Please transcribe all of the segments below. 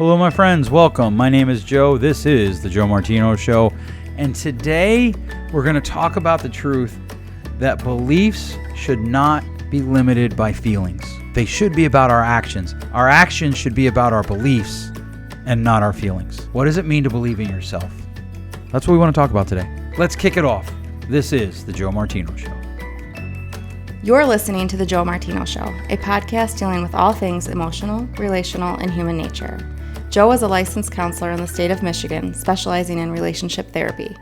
Hello, my friends. Welcome. My name is Joe. This is the Joe Martino Show. And today we're going to talk about the truth that beliefs should not be limited by feelings. They should be about our actions. Our actions should be about our beliefs and not our feelings. What does it mean to believe in yourself? That's what we want to talk about today. Let's kick it off. This is the Joe Martino Show. You're listening to the Joe Martino Show, a podcast dealing with all things emotional, relational, and human nature. Joe is a licensed counselor in the state of Michigan, specializing in relationship therapy.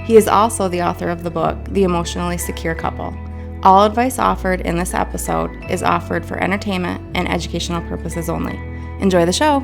He is also the author of the book, The Emotionally Secure Couple. All advice offered in this episode is offered for entertainment and educational purposes only. Enjoy the show.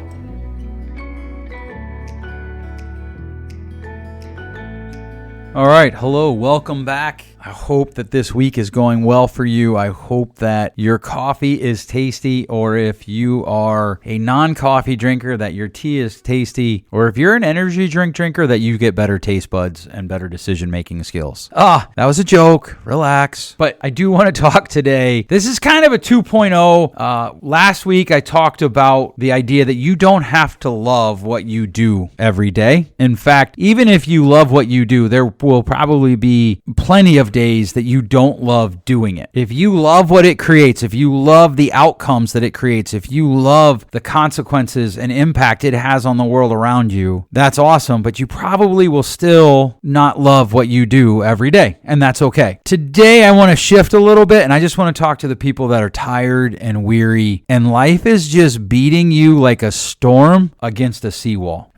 All right. Hello. Welcome back. I hope that this week is going well for you. I hope that your coffee is tasty, or if you are a non-coffee drinker, that your tea is tasty, or if you're an energy drink drinker, that you get better taste buds and better decision-making skills. That was a joke. Relax. But I do want to talk today. This is kind of a 2.0. Last week, I talked about the idea that you don't have to love what you do every day. In fact, even if you love what you do, there will probably be plenty of days that you don't love doing it. If you love what it creates, if you love the outcomes that it creates, if you love the consequences and impact it has on the world around you, that's awesome, but you probably will still not love what you do every day, and that's okay. Today, I want to shift a little bit, and I just want to talk to the people that are tired and weary, and life is just beating you like a storm against a seawall.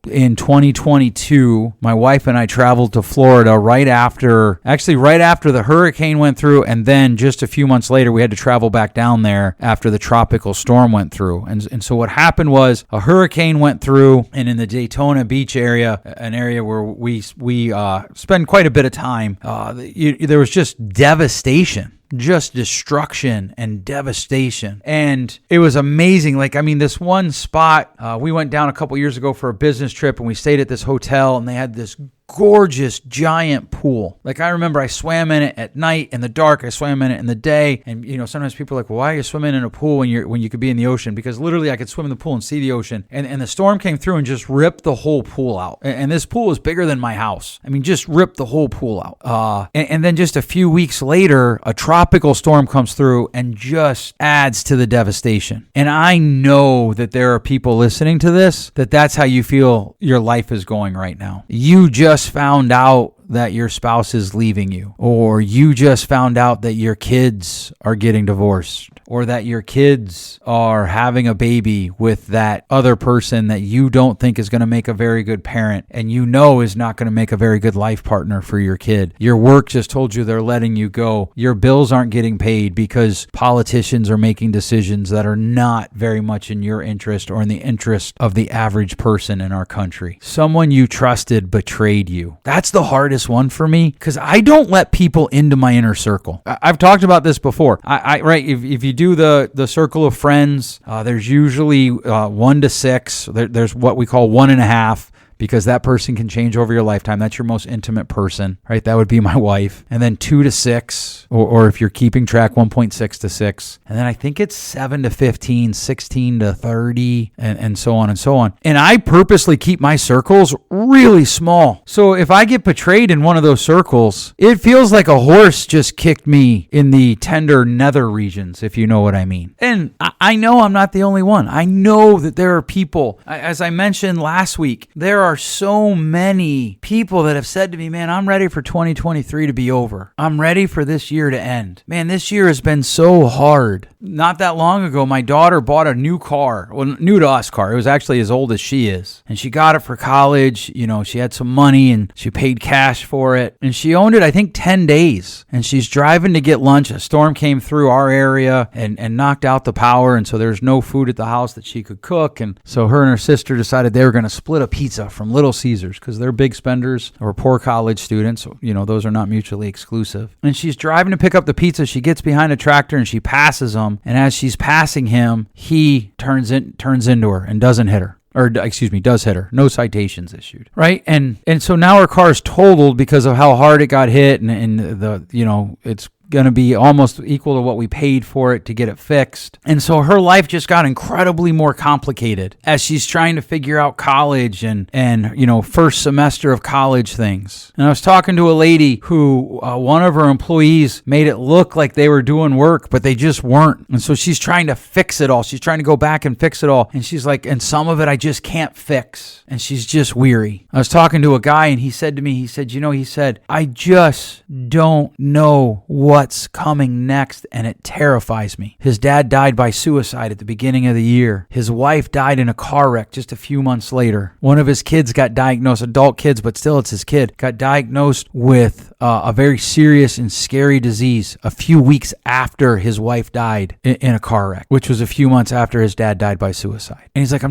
In 2022, my wife and I traveled to Florida right after the hurricane went through, and then just a few months later, we had to travel back down there after the tropical storm went through. And so what happened was a hurricane went through, and in the Daytona Beach area, an area where we spend quite a bit of time, there was just devastation. Just destruction and devastation. And it was amazing. This one spot, we went down a couple years ago for a business trip, and we stayed at this hotel, and they had this gorgeous giant pool. I remember I swam in it at night in the dark. I swam in it in the day. And sometimes people are like, well, why are you swimming in a pool when you could be in the ocean? Because literally I could swim in the pool and see the ocean. And the storm came through and just ripped the whole pool out. And this pool is bigger than my house. Just ripped the whole pool out. And then just a few weeks later, a tropical storm comes through and just adds to the devastation. And I know that there are people listening to this, that's how you feel your life is going right now. You just found out that your spouse is leaving you, or you just found out that your kids are getting divorced, or that your kids are having a baby with that other person that you don't think is going to make a very good parent, and is not going to make a very good life partner for your kid. Your work just told you they're letting you go. Your bills aren't getting paid because politicians are making decisions that are not very much in your interest or in the interest of the average person in our country. Someone you trusted betrayed you. That's the hardest one for me, because I don't let people into my inner circle. I've talked about this before. If you do the circle of friends, there's usually 1 to 6. There's what we call 1.5. Because that person can change over your lifetime. That's your most intimate person, right? That would be my wife. And then 2 to 6, or if you're keeping track, 1.6 to 6. And then I think it's 7 to 15, 16 to 30, and so on and so on. And I purposely keep my circles really small. So if I get betrayed in one of those circles, it feels like a horse just kicked me in the tender nether regions, if you know what I mean. And I know I'm not the only one. I know that there are people, as I mentioned last week, there are so many people that have said to me, man, I'm ready for 2023 to be over. I'm ready for this year to end. Man, this year has been so hard. Not that long ago, my daughter bought a new car. Well, new to us car. It was actually as old as she is. And she got it for college. She had some money and she paid cash for it. And she owned it, I think, 10 days. And she's driving to get lunch. A storm came through our area and knocked out the power. And so there's no food at the house that she could cook. And so her and her sister decided they were going to split a pizza from Little Caesars, because they're big spenders or poor college students. Those are not mutually exclusive. And she's driving to pick up the pizza. She gets behind a tractor and she passes him. And as she's passing him, he turns into her and doesn't hit her. Does hit her. No citations issued, right? And so now her car is totaled because of how hard it got hit, and it's going to be almost equal to what we paid for it to get it fixed. And so her life just got incredibly more complicated as she's trying to figure out college and first semester of college things. And I was talking to a lady who one of her employees made it look like they were doing work, but they just weren't. And so she's trying to fix it all. She's trying to go back and fix it all. And she's like, and some of it I just can't fix. And she's just weary. I was talking to a guy and he said to me, he said, I just don't know what's coming next and it terrifies me. His dad died by suicide at the beginning of the year. His wife died in a car wreck just a few months later. One of his kids got diagnosed, adult kids, but still it's his kid, got diagnosed with a very serious and scary disease a few weeks after his wife died in a car wreck, which was a few months after his dad died by suicide. And he's like,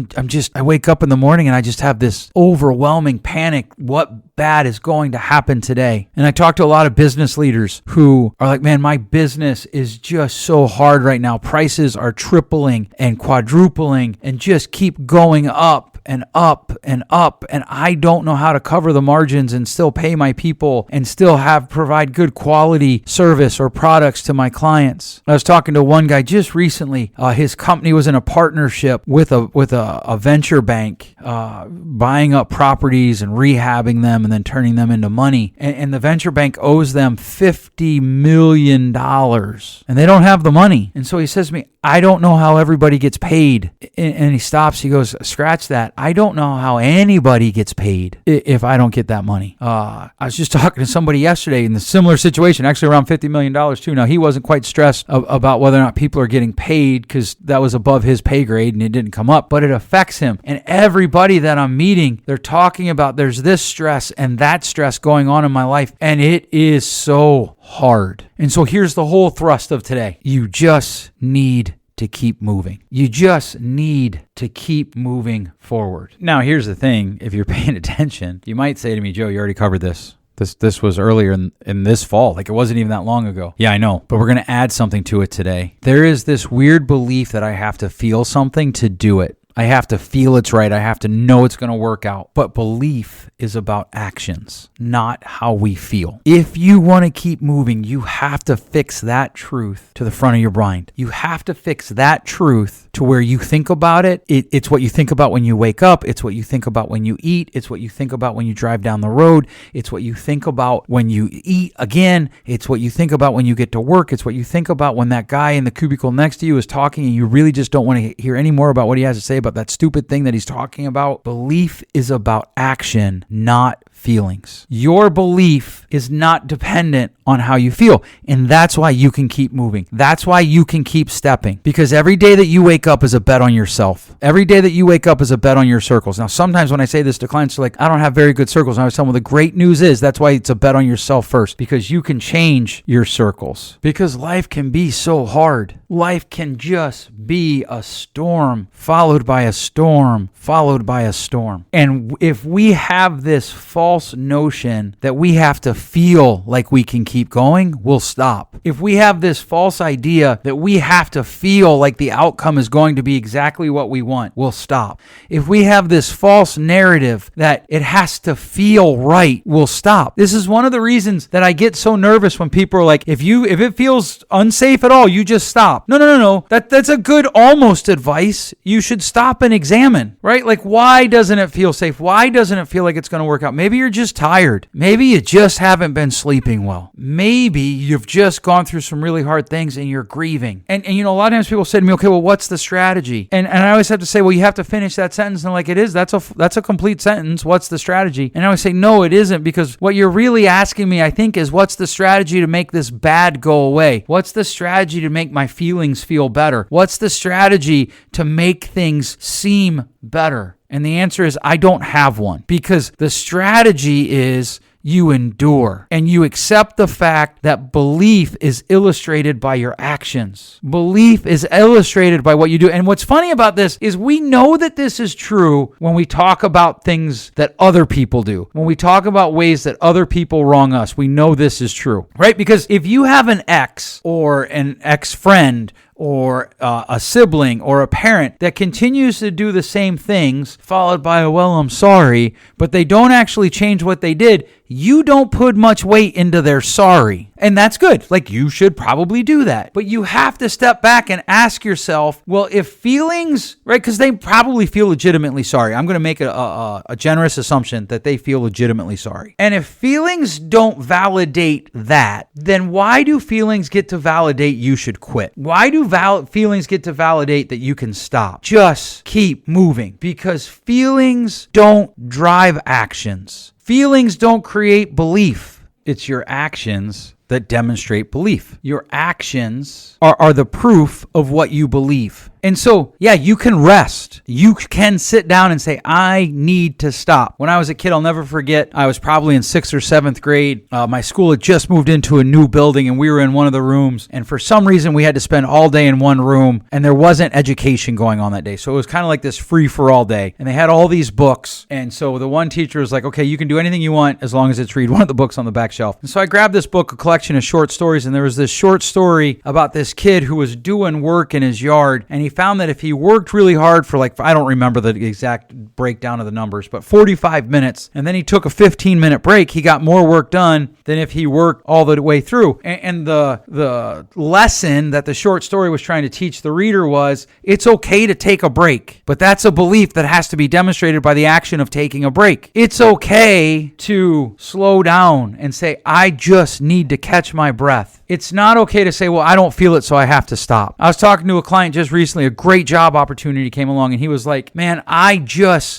I wake up in the morning and I just have this overwhelming panic. What bad is going to happen today? And I talk to a lot of business leaders who are like, man, my business is just so hard right now. Prices are tripling and quadrupling and just keep going up and up and up, and I don't know how to cover the margins and still pay my people and still provide good quality service or products to my clients. I was talking to one guy just recently. His company was in a partnership with a venture bank, buying up properties and rehabbing them and then turning them into money. And the venture bank owes them $50 million, and they don't have the money. And so he says to me, I don't know how everybody gets paid. And he stops. He goes, scratch that. I don't know how anybody gets paid if I don't get that money. I was just talking to somebody yesterday in a similar situation, actually around $50 million too. Now, he wasn't quite stressed about whether or not people are getting paid because that was above his pay grade and it didn't come up, but it affects him. And everybody that I'm meeting, they're talking about there's this stress and that stress going on in my life, and it is so hard. And so here's the whole thrust of today. You just need to keep moving. You just need to keep moving forward. Now, here's the thing. If you're paying attention, you might say to me, Joe, you already covered this. This was earlier in this fall. Like, it wasn't even that long ago. Yeah, I know. But we're going to add something to it today. There is this weird belief that I have to feel something to do it. I have to feel it's right. I have to know it's going to work out. But belief is about actions, not how we feel. If you want to keep moving, you have to fix that truth to the front of your mind. You have to fix that truth to where you think about it. It's what you think about when you wake up. It's what you think about when you eat. It's what you think about when you drive down the road. It's what you think about when you eat again. It's what you think about when you get to work. It's what you think about when that guy in the cubicle next to you is talking and you really just don't want to hear any more about what he has to say about that stupid thing that he's talking about. Belief is about action, not feelings. Your belief is not dependent on how you feel. And that's why you can keep moving. That's why you can keep stepping. Because every day that you wake up is a bet on yourself. Every day that you wake up is a bet on your circles. Now, sometimes when I say this to clients, they're like, I don't have very good circles. And I was telling them, the great news is that's why it's a bet on yourself first. Because you can change your circles. Because life can be so hard. Life can just be a storm, followed by a storm, followed by a storm. And if we have this false notion that we have to feel like we can keep going, we'll stop. If we have this false idea that we have to feel like the outcome is going to be exactly what we want, we'll stop. If we have this false narrative that it has to feel right, we'll stop. This is one of the reasons that I get so nervous when people are like, if it feels unsafe at all, you just stop. No. That's a good almost advice. You should stop and examine, right? Like, why doesn't it feel safe? Why doesn't it feel like it's going to work out? Maybe you're just tired. Maybe you just haven't been sleeping well. Maybe you've just gone through some really hard things and you're grieving. And a lot of times people say to me, okay, well, what's the strategy? And I always have to say, well, you have to finish that sentence. And like, it is. That's a complete sentence. What's the strategy? And I always say, no, it isn't, because what you're really asking me, I think, is what's the strategy to make this bad go away? What's the strategy to make my feelings feel better? What's the strategy to make things seem better? And the answer is, I don't have one, because the strategy is you endure and you accept the fact that belief is illustrated by your actions. Belief is illustrated by what you do. And what's funny about this is we know that this is true when we talk about things that other people do. When we talk about ways that other people wrong us, we know this is true, right? Because if you have an ex or an ex-friend or a sibling or a parent that continues to do the same things, followed by a, well, I'm sorry, but they don't actually change what they did, you don't put much weight into their sorry. And that's good. Like, you should probably do that. But you have to step back and ask yourself, well, if feelings, right, because they probably feel legitimately sorry. I'm going to make a generous assumption that they feel legitimately sorry. And if feelings don't validate that, then why do feelings get to validate you should quit? Why do feelings get to validate that you can stop? Just keep moving, because feelings don't drive actions. Feelings don't create belief. It's your actions that demonstrate belief. Your actions are the proof of what you believe. And so, yeah, you can rest. You can sit down and say, I need to stop. When I was a kid, I'll never forget, I was probably in 6th or 7th grade. My school had just moved into a new building, and we were in one of the rooms. And for some reason, we had to spend all day in one room, and there wasn't education going on that day. So it was kind of like this free-for-all day. And they had all these books. And so the one teacher was like, okay, you can do anything you want as long as it's read one of the books on the back shelf. And so I grabbed this book, a collection of short stories, and there was this short story about this kid who was doing work in his yard, and he found that if he worked really hard for I don't remember the exact breakdown of the numbers, but 45 minutes, and then he took a 15-minute break, he got more work done than if he worked all the way through. And the lesson that the short story was trying to teach the reader was, it's okay to take a break, but that's a belief that has to be demonstrated by the action of taking a break. It's okay to slow down and say, I just need to catch my breath. It's not okay to say, well, I don't feel it, so I have to stop. I was talking to a client just recently, a great job opportunity came along, and he was like, man, I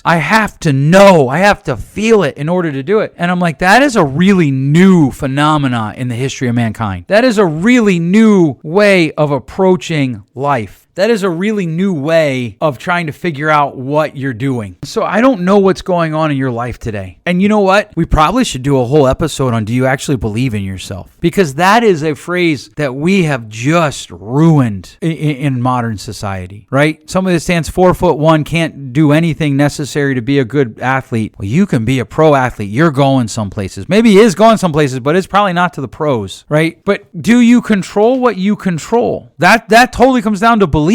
have to know, I have to feel it in order to do it. And I'm like, that is a really new phenomena in the history of mankind. That is a really new way of approaching life. That is a really new way of trying to figure out what you're doing. So I don't know what's going on in your life today. And you know what? We probably should do a whole episode on, do you actually believe in yourself? Because that is a phrase that we have just ruined in modern society, right? Somebody that stands 4'1" can't do anything necessary to be a good athlete. Well, you can be a pro athlete. You're going some places. Maybe he is going some places, but it's probably not to the pros, right? But do you control what you control? That totally comes down to belief.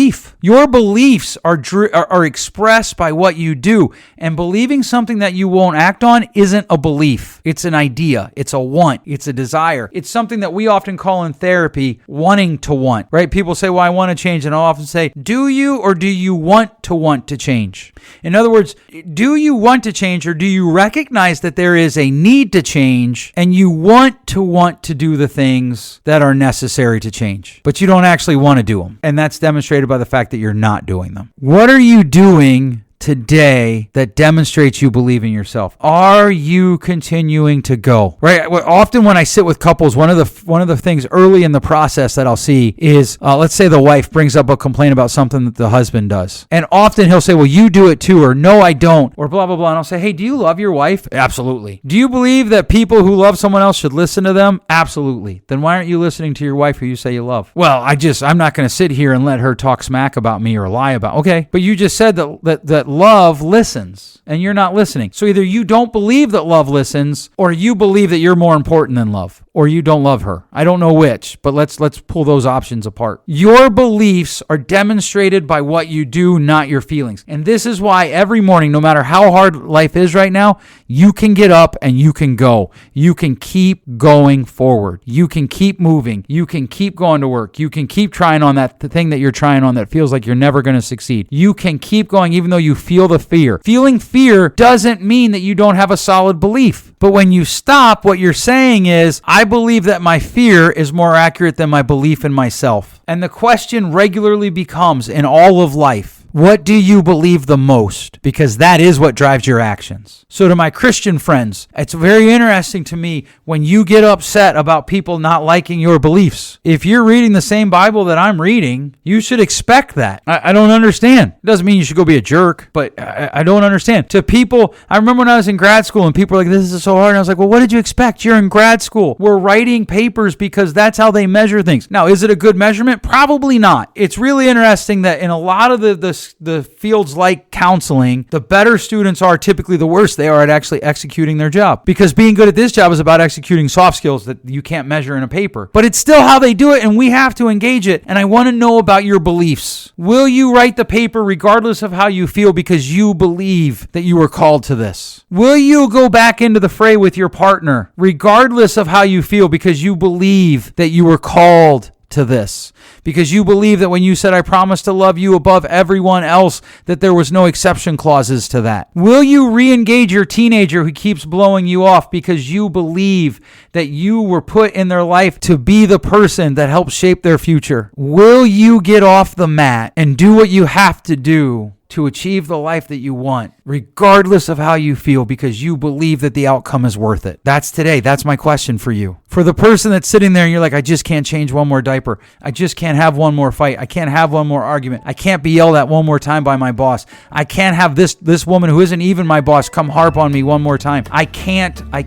Your beliefs are expressed by what you do, and believing something that you won't act on isn't a belief. It's an idea. It's a want. It's a desire. It's something that we often call in therapy wanting to want, right? People say, well, I want to change, and I'll often say, do you or do you want to change? In other words, do you want to change, or do you recognize that there is a need to change and you want to do the things that are necessary to change, but you don't actually want to do them? And that's demonstrated by the fact that you're not doing them. What are you doing today that demonstrates you believe in yourself? Are you continuing to go? Right? Often when I sit with couples, one of the things early in the process that I'll see is, let's say the wife brings up a complaint about something that the husband does. And often he'll say, well, you do it too, or no, I don't, or blah, blah, blah. And I'll say, hey, do you love your wife? Absolutely. Do you believe that people who love someone else should listen to them? Absolutely. Then why aren't you listening to your wife who you say you love? Well, I'm not going to sit here and let her talk smack about me or lie about. Okay, but you just said that love listens, and you're not listening. So either you don't believe that love listens, or you believe that you're more important than love, or you don't love her. I don't know which, but let's pull those options apart. Your beliefs are demonstrated by what you do, not your feelings. And this is why every morning, no matter how hard life is right now, you can get up and you can go. You can keep going forward. You can keep moving. You can keep going to work. You can keep trying on the thing that you're trying on that feels like you're never going to succeed. You can keep going even though you feel the fear. Feeling fear doesn't mean that you don't have a solid belief. But when you stop, what you're saying is, I believe that my fear is more accurate than my belief in myself. And the question regularly becomes, in all of life, what do you believe the most? Because that is what drives your actions. So to my Christian friends, it's very interesting to me when you get upset about people not liking your beliefs. If you're reading the same Bible that I'm reading, you should expect that. I don't understand. It doesn't mean you should go be a jerk, but I don't understand. To people, I remember when I was in grad school and people were like, this is so hard. And I was like, well, what did you expect? You're in grad school. We're writing papers because that's how they measure things. Now, is it a good measurement? Probably not. It's really interesting that in a lot of the the fields like counseling, the better students are, typically the worse they are at actually executing their job. Because being good at this job is about executing soft skills that you can't measure in a paper. But it's still how they do it, and we have to engage it. And I want to know about your beliefs. Will you write the paper regardless of how you feel because you believe that you were called to this? Will you go back into the fray with your partner regardless of how you feel because you believe that you were called to this? Because you believe that when you said, I promise to love you above everyone else, that there was no exception clauses to that? Will you re-engage your teenager who keeps blowing you off because you believe that you were put in their life to be the person that helps shape their future? Will you get off the mat and do what you have to do to achieve the life that you want, regardless of how you feel, because you believe that the outcome is worth it? That's today. That's my question for you. For the person that's sitting there and you're like, I just can't change one more diaper. I just can't have one more fight. I can't have one more argument. I can't be yelled at one more time by my boss. I can't have this woman who isn't even my boss come harp on me one more time. I can't. My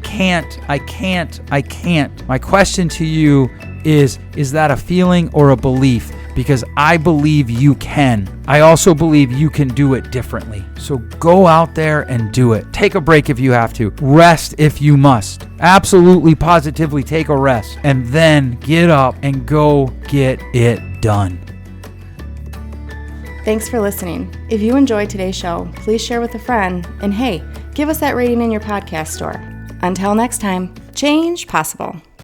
question to you is that a feeling or a belief? Because I believe you can. I also believe you can do it differently. So go out there and do it. Take a break if you have to. Rest if you must. Absolutely, positively take a rest. And then get up and go get it done. Thanks for listening. If you enjoyed today's show, please share with a friend. And hey, give us that rating in your podcast store. Until next time, change possible.